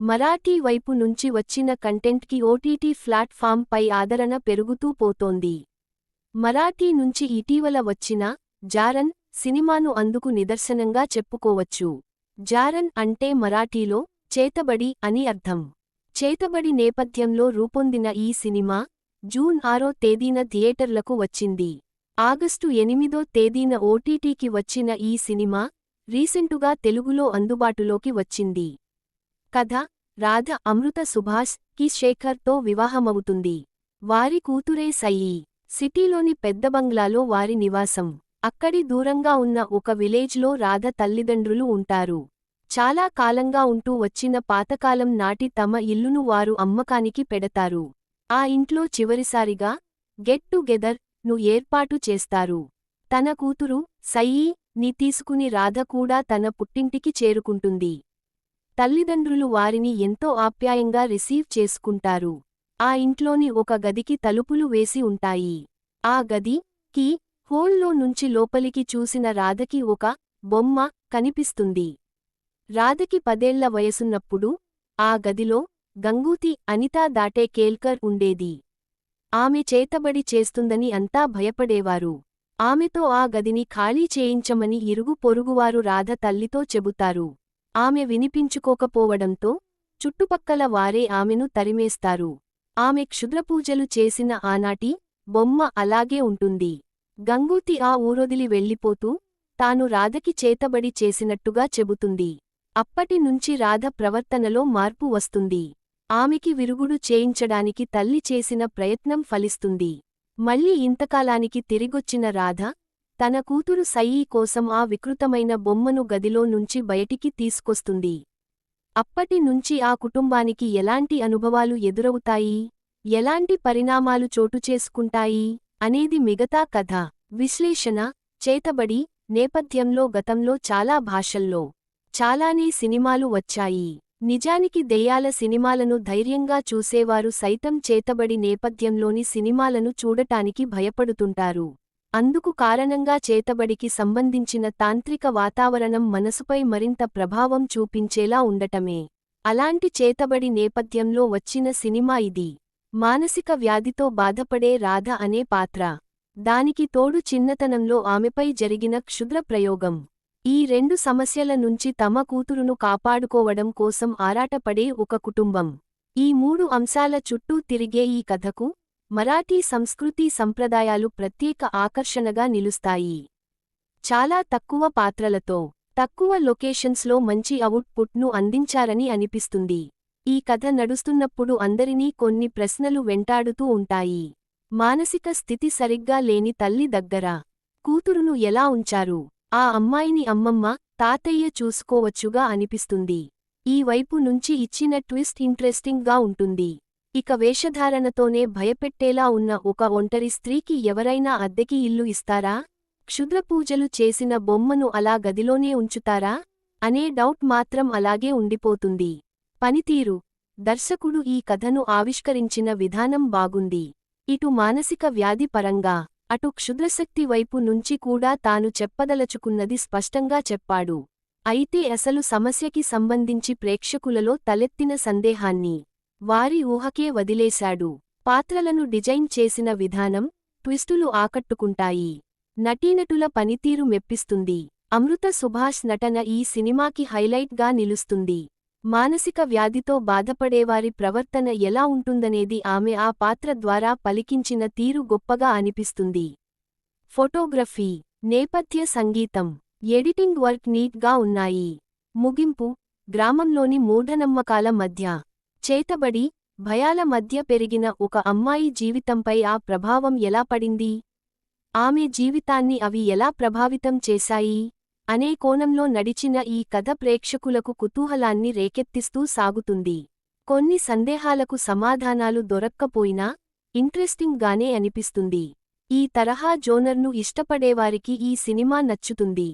మరాఠీ వైపు నుంచి వచ్చిన కంటెంట్కి ఓటీటీ ప్లాట్ఫామ్ పై ఆదరణ పెరుగుతూ పోతోంది. మరాఠీ నుంచి ఇటీవల వచ్చిన జారన్ సినిమాను అందుకు నిదర్శనంగా చెప్పుకోవచ్చు. జారన్ అంటే మరాఠీలో చేతబడి అని అర్థం. చేతబడి నేపథ్యంలో రూపొందిన ఈ సినిమా జూన్ 6వ తేదీన థియేటర్లకు వచ్చింది. ఆగస్టు 8వ తేదీన ఓటీటీకి వచ్చిన ఈ సినిమా రీసెంటుగా తెలుగులో అందుబాటులోకి వచ్చింది. కథ: రాధ అమృత సుభాష్ కి శేఖర్తో వివాహమవుతుంది. వారి కూతురే సయ్యి. సిటీలోని పెద్ద బంగ్లాలో వారి నివాసం. అక్కడి దూరంగా ఉన్న ఒక విలేజ్లో రాధ తల్లిదండ్రులు ఉంటారు. చాలా కాలంగా ఉంటూ వచ్చిన పాతకాలం నాటి తమ ఇల్లును వారు అమ్మకానికి పెడతారు. ఆ ఇంట్లో చివరిసారిగా గెట్ టుగెదర్ ను ఏర్పాటు చేస్తారు. తన కూతురు సయ్యి ని తీసుకుని రాధ కూడా తన పుట్టింటికి చేరుకుంటుంది. తల్లిదండ్రులు వారిని ఎంతో ఆప్యాయంగా రిసీవ్ చేసుకుంటారు. ఆ ఇంట్లోని ఒక గదికి తలుపులు వేసి ఉంటాయి. ఆ గది కీ హోల్లో నుంచి లోపలికి చూసిన రాధకి ఒక బొమ్మ కనిపిస్తుంది. రాధకి 10 ఏళ్ల వయసున్నప్పుడు ఆ గదిలో గంగూతి అనితా దాటే కేల్కర్ ఉండేది. ఆమె చేతబడి చేస్తుందని అంతా భయపడేవారు. ఆమెతో ఆ గదిని ఖాళీ చేయించమని ఇరుగు పొరుగువారు రాధ తల్లితో చెబుతారు. ఆమె వినిపించుకోకపోవడంతో చుట్టుపక్కల వారే ఆమెను తరిమేస్తారు. ఆమె క్షుద్రపూజలు చేసిన ఆనాటి బొమ్మ అలాగే ఉంటుంది. గంగూతి ఆ ఊరొదిలి వెళ్ళిపోతూ తాను రాధకి చేతబడి చేసినట్టుగా చెబుతుంది. అప్పటి నుంచి రాధ ప్రవర్తనలో మార్పు వస్తుంది. ఆమెకి విరుగుడు చేయించడానికి తల్లి చేసిన ప్రయత్నం ఫలిస్తుంది. మళ్ళీ ఇంతకాలానికి తిరిగొచ్చిన రాధ తన కూతురు సయ్యి కోసం ఆ వికృతమైన బొమ్మను గదిలో నుంచి బయటికి తీసుకొస్తుంది. అప్పటి నుంచి ఆ కుటుంబానికి ఎలాంటి అనుభవాలు ఎదురవుతాయి, ఎలాంటి పరిణామాలు చోటుచేసుకుంటాయి అనేది మిగతా కథ. విశ్లేషణ: చేతబడి నేపథ్యంలో గతంలో చాలా భాషల్లో చాలానే సినిమాలు వచ్చాయి. నిజానికి దెయ్యాల సినిమాలను ధైర్యంగా చూసేవారు సైతం చేతబడి నేపథ్యంలోని సినిమాలను చూడటానికి భయపడుతుంటారు. అందుకు కారణంగా చేతబడికి సంబంధించిన తాంత్రిక వాతావరణం మనసుపై మరింత ప్రభావం చూపించేలా ఉండటమే. అలాంటి చేతబడి నేపథ్యంలో వచ్చిన సినిమా ఇది. మానసిక వ్యాధితో బాధపడే రాధ అనే పాత్ర. దానికి తోడు చిన్నతనంలో ఆమెపై జరిగిన క్షుద్ర ప్రయోగం. ఈ 2 సమస్యల నుంచి తమ కూతురును కాపాడుకోవడం కోసం ఆరాటపడే ఒక కుటుంబం. ఈ 3 అంశాల చుట్టూ తిరిగే ఈ కథకు మరాఠీ సంస్కృతీ సంప్రదాయాలు ప్రత్యేక ఆకర్షణగా నిలుస్తాయి. చాలా తక్కువ పాత్రలతో, తక్కువ లొకేషన్స్లో మంచి అవుట్పుట్ను అందించారని అనిపిస్తుంది. ఈ కథ నడుస్తున్నప్పుడు అందరినీ కొన్ని ప్రశ్నలు వెంటాడుతూ ఉంటాయి. మానసిక స్థితి సరిగ్గా లేని తల్లి దగ్గర కూతురును ఎలా ఉంచారు? ఆ అమ్మాయిని అమ్మమ్మ, తాతయ్య చూసుకోవచ్చుగా అనిపిస్తుంది. ఈ వైపు నుంచి ఇచ్చిన ట్విస్ట్ ఇంట్రెస్టింగ్ గా ఉంటుంది. ఇక వేషధారణతోనే భయపెట్టేలా ఉన్న ఒక ఒంటరి స్త్రీకి ఎవరైనా అద్దెకి ఇల్లు ఇస్తారా? క్షుద్రపూజలు చేసిన బొమ్మను అలా గదిలోనే ఉంచుతారా అనే డౌట్ మాత్రం అలాగే ఉండిపోతుంది. పనితీరు: దర్శకుడు ఈ కథను ఆవిష్కరించిన విధానం బాగుంది. ఇటు మానసిక వ్యాధి పరంగా, అటు క్షుద్రశక్తి వైపు నుంచి కూడా తాను చెప్పదలచుకున్నది స్పష్టంగా చెప్పాడు. అయితే అసలు సమస్యకి సంబంధించి ప్రేక్షకులలో తలెత్తిన సందేహాన్ని వారి ఊహకే వదిలేశాడు. పాత్రలను డిజైన్ చేసిన విధానం, ట్విస్టులు ఆకట్టుకుంటాయి. నటీనటుల పనితీరు మెప్పిస్తుంది. అమృత సుభాష్ నటన ఈ సినిమాకి హైలైట్గా నిలుస్తుంది. మానసిక వ్యాధితో బాధపడేవారి ప్రవర్తన ఎలా ఉంటుందనేది ఆమె ఆ పాత్ర ద్వారా పలికించిన తీరు గొప్పగా అనిపిస్తుంది. ఫోటోగ్రఫీ, నేపథ్య సంగీతం, ఎడిటింగ్ వర్క్ నీట్గా ఉన్నాయి. ముగింపు: గ్రామంలోని మూఢనమ్మకాల మధ్య, చేతబడి, భయాల మధ్య పెరిగిన ఒక అమ్మాయి జీవితంపై ఆ ప్రభావం ఎలా పడింది, ఆమె జీవితాన్ని అవి ఎలా ప్రభావితం చేశాయి అనే కోణంలో నడిచిన ఈ కథ ప్రేక్షకులకు కుతూహలాన్ని రేకెత్తిస్తూ సాగుతుంది. కొన్ని సందేహాలకు సమాధానాలు దొరక్కపోయినా ఇంట్రెస్టింగ్ గానే అనిపిస్తుంది. ఈ తరహా జోనర్ను ఇష్టపడేవారికి ఈ సినిమా నచ్చుతుంది.